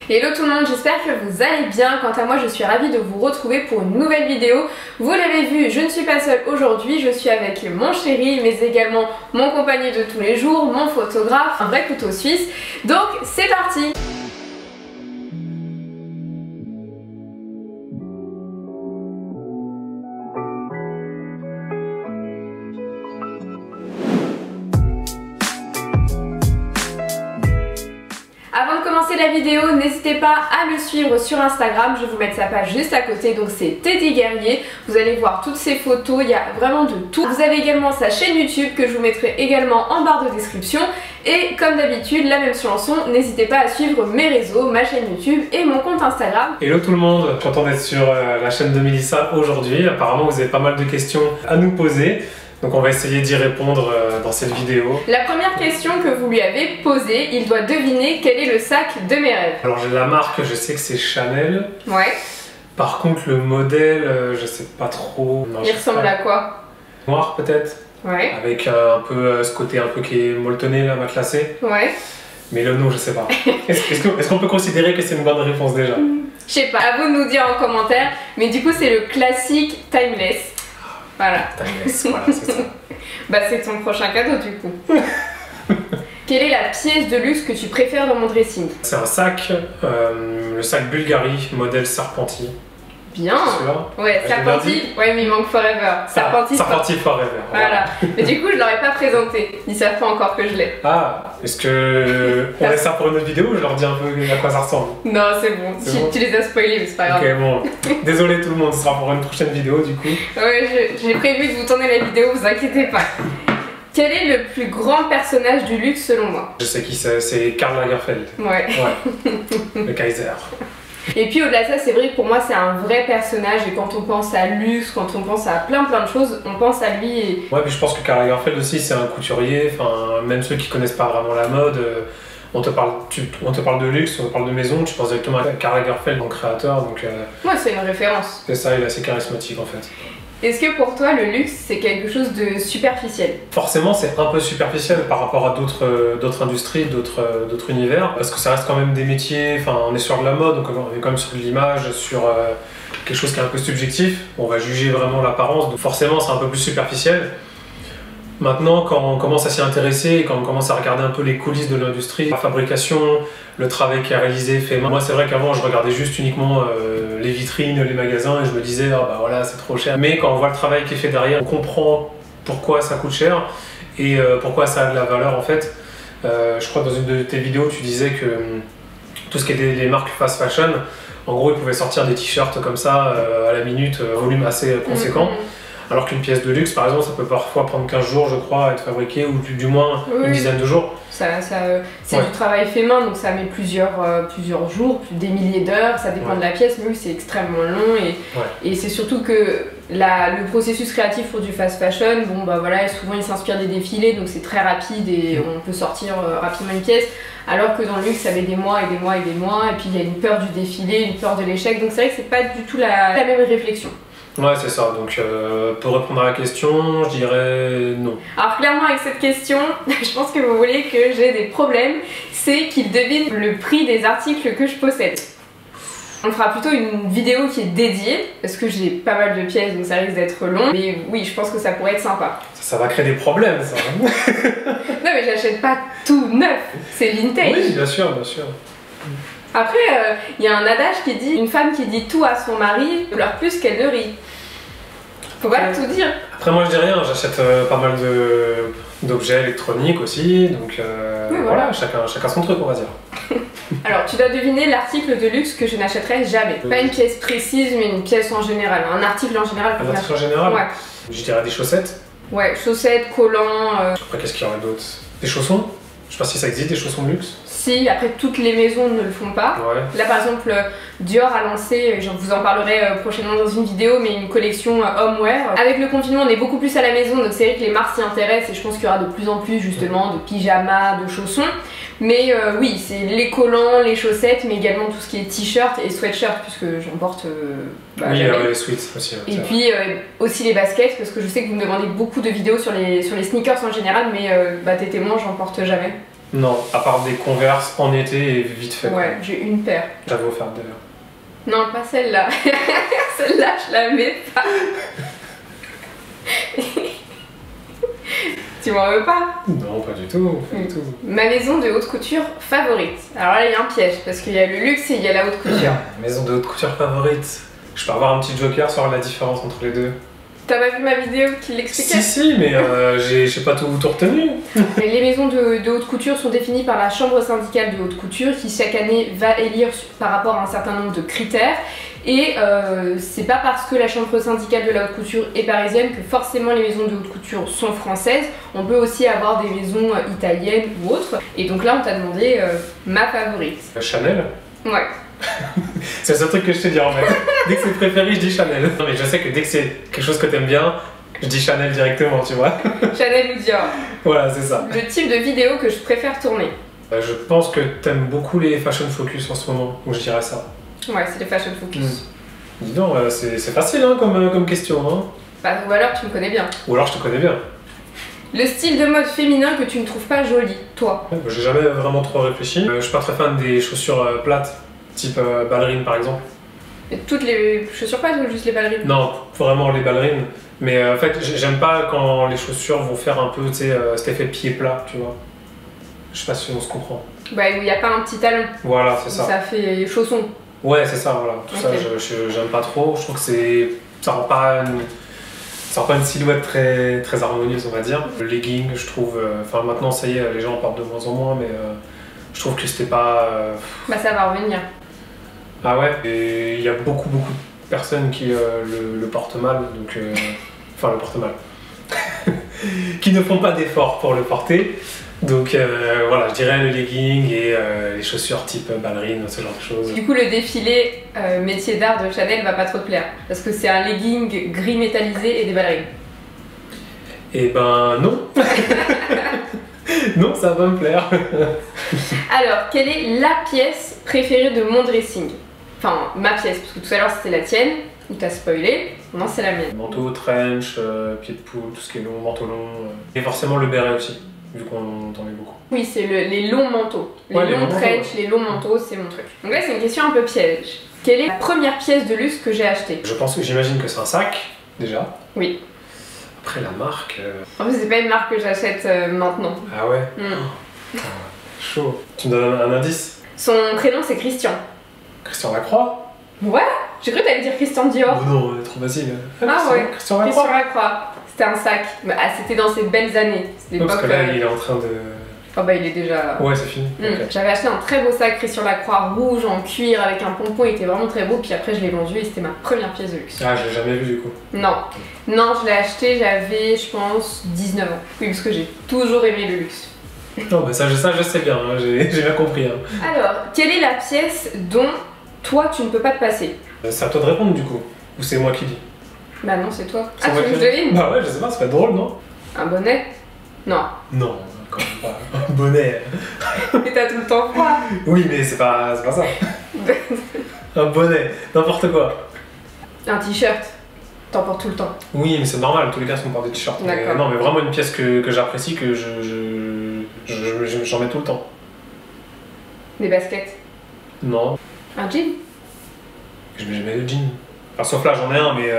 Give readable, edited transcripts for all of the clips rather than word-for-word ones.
Hello tout le monde, j'espère que vous allez bien. Quant à moi, je suis ravie de vous retrouver pour une nouvelle vidéo. Vous l'avez vu, je ne suis pas seule aujourd'hui, je suis avec mon chéri, mais également mon compagnon de tous les jours, mon photographe, un vrai couteau suisse. Donc c'est parti! Avant de commencer la vidéo, n'hésitez pas à le suivre sur Instagram, je vais vous mettre sa page juste à côté, donc c'est Teddy Guerrier. Vous allez voir toutes ses photos, il y a vraiment de tout. Vous avez également sa chaîne YouTube que je vous mettrai également en barre de description. Et comme d'habitude, la même chanson, n'hésitez pas à suivre mes réseaux, ma chaîne YouTube et mon compte Instagram. Hello tout le monde, je suis content d'être sur la chaîne de Mélissa aujourd'hui. Apparemment vous avez pas mal de questions à nous poser. Donc on va essayer d'y répondre dans cette vidéo. La première question que vous lui avez posée, il doit deviner quel est le sac de mes rêves. Alors j'ai la marque, je sais que c'est Chanel. Ouais. Par contre le modèle, je sais pas trop. Non, il ressemble à quoi? Noir peut-être. Ouais. Avec un peu ce côté un peu qui est molletonné là, matelassé. Ouais. Mais le nom je sais pas. Est-ce qu'on peut considérer que c'est une bonne réponse déjà? Je sais pas, à vous de nous dire en commentaire. Mais du coup c'est le classique Timeless. Voilà. Timeless, voilà, c'est ça. Bah c'est ton prochain cadeau du coup. Quelle est la pièce de luxe que tu préfères dans mon dressing? C'est un sac, le sac Bulgari, modèle Serpenti. Bien. Ouais, je Serpenti, ouais mais il manque Forever. Serpenti, Serpenti Forever. Voilà. Mais du coup je l'aurais pas présenté. Ils savent pas encore que je l'ai. Ah, est-ce que on laisse ça pour une autre vidéo ou je leur dis un peu à quoi ça ressemble? Non, c'est bon. Tu les as spoilés, mais c'est pas grave. Ok, bon. Désolé tout le monde, ce sera pour une prochaine vidéo du coup. Ouais, j'ai prévu de vous tourner la vidéo, vous inquiétez pas. Quel est le plus grand personnage du luxe selon moi? Je sais qui c'est Karl Lagerfeld. Ouais. Le Kaiser. Et puis au-delà de ça, c'est vrai que pour moi c'est un vrai personnage et quand on pense à luxe, quand on pense à plein de choses, on pense à lui et... Ouais, puis je pense que Karl Lagerfeld aussi c'est un couturier, enfin même ceux qui connaissent pas vraiment la mode, on te parle de luxe, on te parle de maison, tu penses directement à Karl Lagerfeld, mon créateur, donc... Ouais, c'est une référence. C'est ça, il est assez charismatique en fait. Est-ce que pour toi le luxe c'est quelque chose de superficiel? Forcément c'est un peu superficiel par rapport à d'autres industries, d'autres univers, parce que ça reste quand même des métiers, enfin on est sur de la mode, donc on est quand même sur de l'image, sur quelque chose qui est un peu subjectif, on va juger vraiment l'apparence, donc forcément c'est un peu plus superficiel. Maintenant, quand on commence à s'y intéresser, quand on commence à regarder un peu les coulisses de l'industrie, la fabrication, le travail qui est réalisé, fait main. Moi, c'est vrai qu'avant, je regardais juste uniquement les vitrines, les magasins, et je me disais, ah bah voilà, c'est trop cher. Mais quand on voit le travail qui est fait derrière, on comprend pourquoi ça coûte cher et pourquoi ça a de la valeur en fait. Je crois que dans une de tes vidéos, tu disais que tout ce qui était les marques fast fashion, en gros, ils pouvaient sortir des t-shirts comme ça à la minute, volume assez conséquent. Alors qu'une pièce de luxe, par exemple, ça peut parfois prendre 15 jours, je crois, à être fabriqué, ou du moins une dizaine de jours. C'est du travail fait main, donc ça met plusieurs jours, des milliers d'heures, ça dépend de la pièce, mais oui, c'est extrêmement long. Et c'est surtout que le processus créatif pour du fast fashion, bon bah voilà, souvent ils s'inspirent des défilés, donc c'est très rapide et on peut sortir rapidement une pièce. Alors que dans le luxe, ça met des mois et des mois et des mois, et puis il y a une peur du défilé, une peur de l'échec, donc c'est vrai que c'est pas du tout la même réflexion. Ouais, c'est ça. Donc, pour répondre à la question, je dirais non. Alors, clairement, avec cette question, je pense que vous voulez que j'ai des problèmes. C'est qu'ils devinent le prix des articles que je possède. On fera plutôt une vidéo qui est dédiée, parce que j'ai pas mal de pièces, donc ça risque d'être long. Mais oui, je pense que ça pourrait être sympa. Ça va créer des problèmes, ça. Non, mais j'achète pas tout neuf. C'est vintage. Oui, bien sûr, bien sûr. Après, il y a un adage qui dit « Une femme qui dit tout à son mari pleure plus qu'elle ne rit ». Faut pas tout dire. Après moi je dis rien, j'achète pas mal d'objets électroniques aussi, donc oui, voilà, chacun son truc on va dire. Alors tu dois deviner l'article de luxe que je n'achèterai jamais. Pas une pièce précise mais une pièce en général, un article en général. Un article en général? Ouais. Je dirais des chaussettes. Ouais, chaussettes, collants. Après qu'est-ce qu'il y aurait d'autre? Des chaussons? Je sais pas si ça existe, des chaussons de luxe. Si, après toutes les maisons ne le font pas. Ouais. Là par exemple, Dior a lancé, je vous en parlerai prochainement dans une vidéo, mais une collection homeware. Avec le confinement, on est beaucoup plus à la maison, donc c'est vrai que les marques s'y intéressent et je pense qu'il y aura de plus en plus justement de pyjamas, de chaussons. Mais oui, c'est les collants, les chaussettes, mais également tout ce qui est t-shirt et sweatshirt, puisque j'en porte oui, les sweats aussi. Et puis aussi les baskets, parce que je sais que vous me demandez beaucoup de vidéos sur les sneakers en général, mais t'es témoin, j'en porte jamais. Non, à part des Converse en été et vite fait. Ouais, j'ai une paire. J'avais offert d'ailleurs. Non, pas celle-là. Celle-là, je la mets pas. Tu m'en veux pas? Non, pas du tout, pas du tout. Ma maison de haute couture favorite. Alors là, il y a un piège, parce qu'il y a le luxe et il y a la haute couture. Maison de haute couture favorite. Je peux avoir un petit joker sur la différence entre les deux. T'as pas vu ma vidéo qui l'expliquait? Si, mais j'ai pas tout retenu. Les maisons de haute couture sont définies par la chambre syndicale de haute couture qui chaque année va élire par rapport à un certain nombre de critères. Et c'est pas parce que la chambre syndicale de la haute couture est parisienne que forcément les maisons de haute couture sont françaises. On peut aussi avoir des maisons italiennes ou autres. Et donc là on t'a demandé ma favorite. Chanel? Ouais. C'est le seul truc que je te dis en fait. Dès que c'est préféré, je dis Chanel. Non mais je sais que dès que c'est quelque chose que t'aimes bien, je dis Chanel directement, tu vois. Chanel ou Dior. Voilà, c'est ça. Le type de vidéo que je préfère tourner. Je pense que t'aimes beaucoup les fashion focus en ce moment, donc je dirais ça. Ouais, c'est les fashion focus. Dis donc, c'est facile hein, comme question. Hein. Bah, ou alors tu me connais bien. Ou alors je te connais bien. Le style de mode féminin que tu ne trouves pas joli, toi? J'ai jamais vraiment trop réfléchi. Je suis pas très fan des chaussures plates, type ballerine par exemple. Et toutes les chaussures plates ou juste les ballerines? Non, vraiment les ballerines. Mais en fait, j'aime pas quand les chaussures vont faire un peu, tu sais, cet effet pied plat, tu vois. Je sais pas si on se comprend. Bah, où il n'y a pas un petit talon. Voilà, c'est ça. Ça fait chausson. Ouais, c'est ça, voilà. Tout Okay. ça, j'aime pas trop. Je trouve que ça rend pas une silhouette très harmonieuse, on va dire. Le legging, je trouve. Enfin, maintenant, ça y est, les gens en portent de moins en moins, mais je trouve que c'était pas. Bah, ça va revenir. Ah ouais. Et il y a beaucoup de personnes qui le portent mal, donc. Enfin, le portent mal. qui ne font pas d'efforts pour le porter. Donc voilà, je dirais le legging et les chaussures type ballerine, ce genre de choses. Du coup, le défilé métier d'art de Chanel va pas trop te plaire. Parce que c'est un legging gris métallisé et des ballerines. Eh ben non. Non, ça va me plaire. Alors, quelle est la pièce préférée de mon dressing? Enfin, ma pièce, parce que tout à l'heure c'était la tienne, ou t'as spoilé. Non, c'est la mienne. Manteau, trench, pied de poule, tout ce qui est long, manteau long. Et forcément le béret aussi, vu qu'on t'en met beaucoup. Oui, c'est les longs manteaux. Les longs trench, les longs manteaux, c'est mon truc. Donc là, c'est une question un peu piège. Quelle est la première pièce de luxe que j'ai achetée? J'imagine que c'est un sac, déjà. Oui. Après la marque... En plus, c'est pas une marque que j'achète maintenant. Ah ouais Chaud. Tu me donnes un indice? Son prénom, c'est Christian. Christian Lacroix? Ouais. J'ai cru que t'allais dire Christian Dior. Oh non, trop facile. Ah ouais. Christian Lacroix. Christian Lacroix. C'était un sac. Ah, c'était dans ses belles années. C'était Non, parce que là, il est en train de... Oh bah il est déjà... Ouais, c'est fini. Okay. J'avais acheté un très beau sac Christian Lacroix rouge en cuir avec un pompon, il était vraiment très beau, puis après je l'ai vendu et c'était ma première pièce de luxe. Ah, je l'ai jamais vu du coup. Non, non, je l'ai acheté, j'avais je pense 19 ans. Oui, parce que j'ai toujours aimé le luxe. Non, bah ça je sais bien, hein, j'ai bien compris. Hein. Alors, quelle est la pièce dont toi tu ne peux pas te passer? C'est à toi de répondre du coup, ou c'est moi qui dis? Bah non, c'est toi. Ah, tu veux que je devine? Bah ouais, je sais pas, ça fait drôle, non? Un bonnet? Non. Non, quand même pas. Un bonnet. Mais t'as tout le temps froid. Oui, mais c'est pas ça. Un bonnet, n'importe quoi. Un t-shirt. T'en portes tout le temps. Oui, mais c'est normal, tous les gars sont portent des t-shirts. Non, mais vraiment une pièce que j'apprécie, que j'en mets tout le temps. Des baskets? Non. Un jean? Je mets jamais de jean. Enfin, sauf là, j'en ai un, mais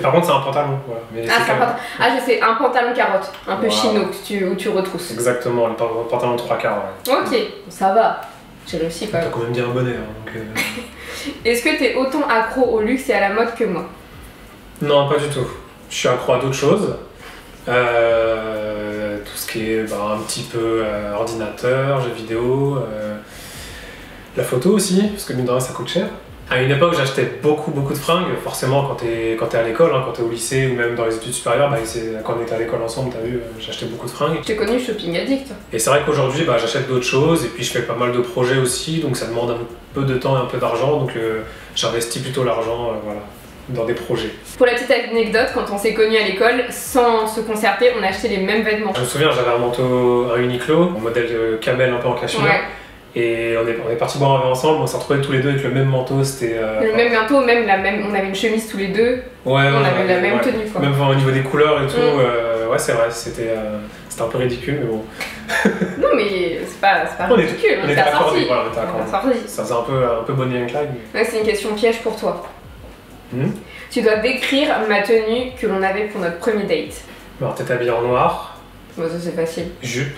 par contre, c'est un pantalon. Voilà. Mais ah, c'est un pantalon. Ah, je sais, un pantalon carotte, un peu chino où tu retrousses. Exactement, le pantalon 3/4. Ouais. Ok, ça va. J'ai réussi quand même. T'as quand même bien un bonnet. Hein, donc, Est-ce que t'es autant accro au luxe et à la mode que moi? Non, pas du tout. Je suis accro à d'autres choses. Tout ce qui est un petit peu ordinateur, jeux vidéo, la photo aussi, parce que mine de rien, ça coûte cher. À une époque, j'achetais beaucoup de fringues. Forcément, quand t'es à l'école, hein, quand t'es au lycée ou même dans les études supérieures, quand on était à l'école ensemble, t'as vu, j'achetais beaucoup de fringues. J'ai connu Shopping Addict. Et c'est vrai qu'aujourd'hui, j'achète d'autres choses et puis je fais pas mal de projets aussi, donc ça demande un peu de temps et un peu d'argent, donc j'investis plutôt l'argent dans des projets. Pour la petite anecdote, quand on s'est connus à l'école, sans se concerter, on a acheté les mêmes vêtements. Je me souviens, j'avais un manteau, un Uniqlo, un modèle camel un peu en cachemire. Ouais. Et on est partis boire un verre ensemble, on s'est retrouvés tous les deux avec le même manteau, c'était... le même manteau, on avait une chemise tous les deux, ouais, on avait la même tenue quoi. Même au niveau des couleurs et tout, ouais c'est vrai, c'était C'était un peu ridicule, mais bon. Non, mais c'est pas ridicule, on était accordés, voilà, on était accordés. accordé. Ça faisait un peu Bonnie and Clyde. Mais... Ouais, c'est une question piège pour toi. Tu dois décrire ma tenue que l'on avait pour notre premier date. Alors, t'es habillée en noir. Bon, ça c'est facile. Jupe.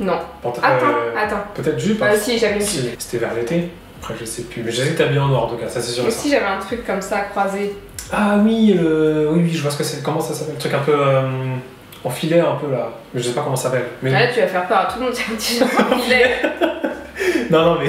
Non. Attends. Peut-être jupe. Hein. Si, j'avais une jupe. C'était vers l'été. Après, je sais plus. Mais je sais que t'es habillée en noir en tout cas, ça c'est sûr. Mais si j'avais un truc comme ça croisé. Ah oui, oui, je vois ce que c'est. Comment ça s'appelle? Le truc un peu en filet, un peu là. Mais je sais pas comment ça s'appelle. Mais... Là, tu vas faire peur à tout le monde, c'est un t-shirt en filet. Non, mais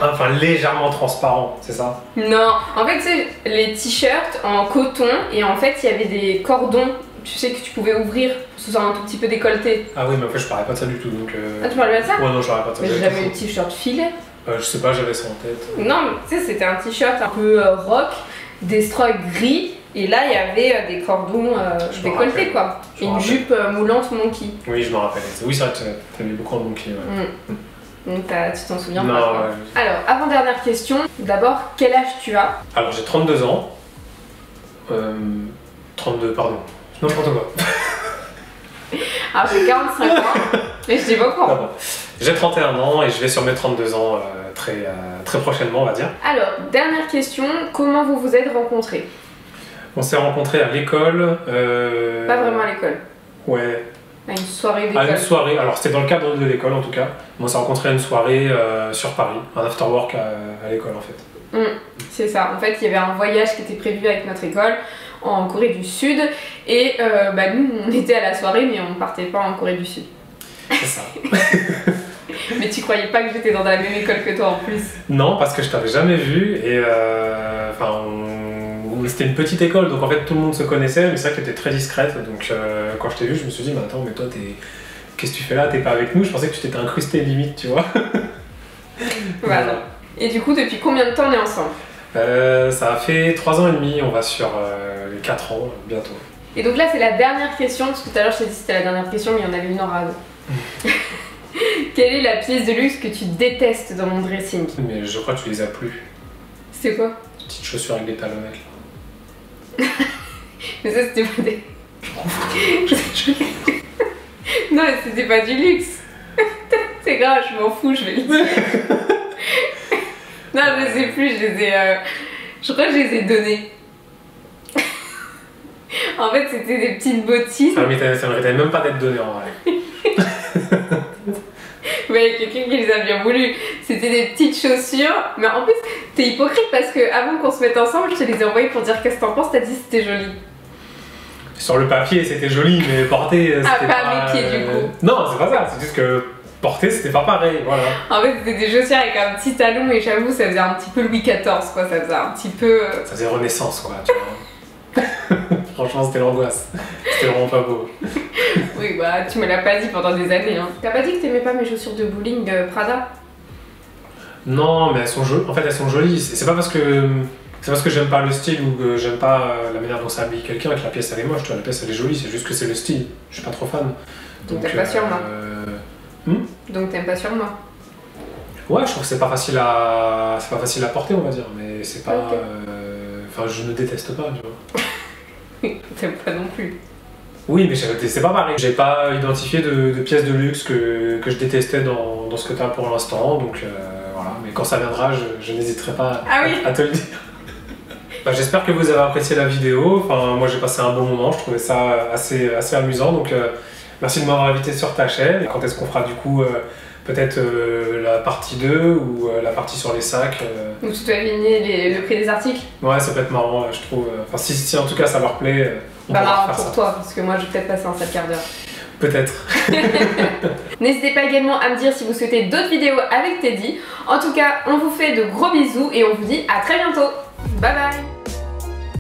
enfin légèrement transparent, c'est ça? Non, en fait, c'est les t-shirts en coton et en fait, il y avait des cordons, tu sais, que tu pouvais ouvrir pour que ce soit un tout petit peu décolleté. Ah oui, mais en fait, je parlais pas de ça du tout donc. Ah, tu parlais pas de ça? Ouais, non, je parlais pas de ça. Mais j'ai jamais eu de t-shirt filet. Je sais pas, j'avais ça en tête. Non, mais tu sais, c'était un t-shirt un peu rock, des strokes gris. Et là, il y avait des cordons décolletés, quoi. Et une jupe moulante monkey. Oui, je me rappelle. Oui, c'est vrai que tu avais beaucoup en monkey. Ouais. Donc tu t'en souviens pas? Non, ouais. Alors, avant-dernière question. D'abord, quel âge tu as? Alors, j'ai 32 ans. 32, pardon. N'importe quoi. Alors, j'ai 45 ans. Mais je dis pas quoi. Bon. J'ai 31 ans et je vais sur mes 32 ans très prochainement, on va dire. Alors, dernière question. Comment vous vous êtes rencontrés? On s'est rencontrés à l'école. Pas vraiment à l'école. Ouais. À une soirée d'école. À une soirée, alors c'était dans le cadre de l'école en tout cas. On s'est rencontrés à une soirée sur Paris, un after-work à l'école en fait. C'est ça, en fait il y avait un voyage qui était prévu avec notre école en Corée du Sud et nous on était à la soirée mais on partait pas en Corée du Sud. C'est ça. Mais tu croyais pas que j'étais dans la même école que toi en plus? Non, parce que je t'avais jamais vu et c'était une petite école donc en fait tout le monde se connaissait mais c'est vrai que t'étais très discrète donc quand je t'ai vu je me suis dit mais attends mais toi qu'est-ce que tu fais là, t'es pas avec nous? Je pensais que tu t'étais incrusté limite tu vois. Voilà. Et du coup depuis combien de temps on est ensemble? Ça a fait 3 ans et demi, on va sur les 4 ans bientôt. Et donc là c'est la dernière question parce que tout à l'heure je t'ai dit que c'était la dernière question mais il y en avait une en rade. Quelle est la pièce de luxe que tu détestes dans mon dressing? Mais je crois que tu les as plus. C'est quoi? Petites chaussures avec des talonnettes là. Mais ça c'était pas des... Non mais c'était pas du luxe. C'est grave, je m'en fous, je vais le dire. Non je sais plus, je les ai... Je crois que je les ai donnés. En fait c'était des petites bottines. Ah mais ça méritait même pas d'être donné en vrai. Mais il y a quelqu'un qui les a bien voulu. C'était des petites chaussures. Mais en plus, t'es hypocrite parce que avant qu'on se mette ensemble, je te les ai envoyées pour dire qu'est-ce que t'en penses. T'as dit c'était joli. Sur le papier, c'était joli, mais porter, c'était pas à mes pieds du coup. Non, c'est pas ça. C'est juste que porter, c'était pas pareil. Voilà. En fait, c'était des chaussures avec un petit talon et j'avoue, ça faisait un petit peu Louis XIV, quoi. Ça faisait un petit peu. Ça faisait Renaissance, quoi. Tu vois. Franchement, c'était l'angoisse. C'était vraiment pas beau. Oui, bah tu me l'as pas dit pendant des années. Hein. T'as pas dit que t'aimais pas mes chaussures de bowling Prada? Non, mais elles sont jolies. En fait, elles sont jolies. C'est pas parce que j'aime pas le style ou que j'aime pas la manière dont ça habille quelqu'un que la pièce elle est moche. Tu vois, la pièce elle est jolie. C'est juste que c'est le style. Je suis pas trop fan. Donc t'aimes pas sur moi. Donc t'aimes pas sur moi. Ouais, je trouve que c'est pas facile à porter, on va dire. Mais c'est pas. Okay. Enfin, je ne déteste pas, tu vois. T'aimes pas non plus. Oui, mais c'est pas pareil. J'ai pas identifié de pièces de luxe que je détestais dans ce que t'as pour l'instant, donc voilà. Mais quand ça viendra, je n'hésiterai pas à te le dire. Bah, j'espère que vous avez apprécié la vidéo. Enfin, moi j'ai passé un bon moment, je trouvais ça assez amusant, donc merci de m'avoir invité sur ta chaîne. Et quand est-ce qu'on fera du coup peut-être la partie 2 ou la partie sur les sacs Ou tu dois aligner le prix des articles? Ouais, ça peut être marrant, je trouve. Enfin, si en tout cas ça leur plaît, on bah marrant pour toi, parce que moi je vais peut-être passer un sale quart d'heure. Peut-être. N'hésitez pas également à me dire si vous souhaitez d'autres vidéos avec Teddy. En tout cas, on vous fait de gros bisous et on vous dit à très bientôt. Bye bye.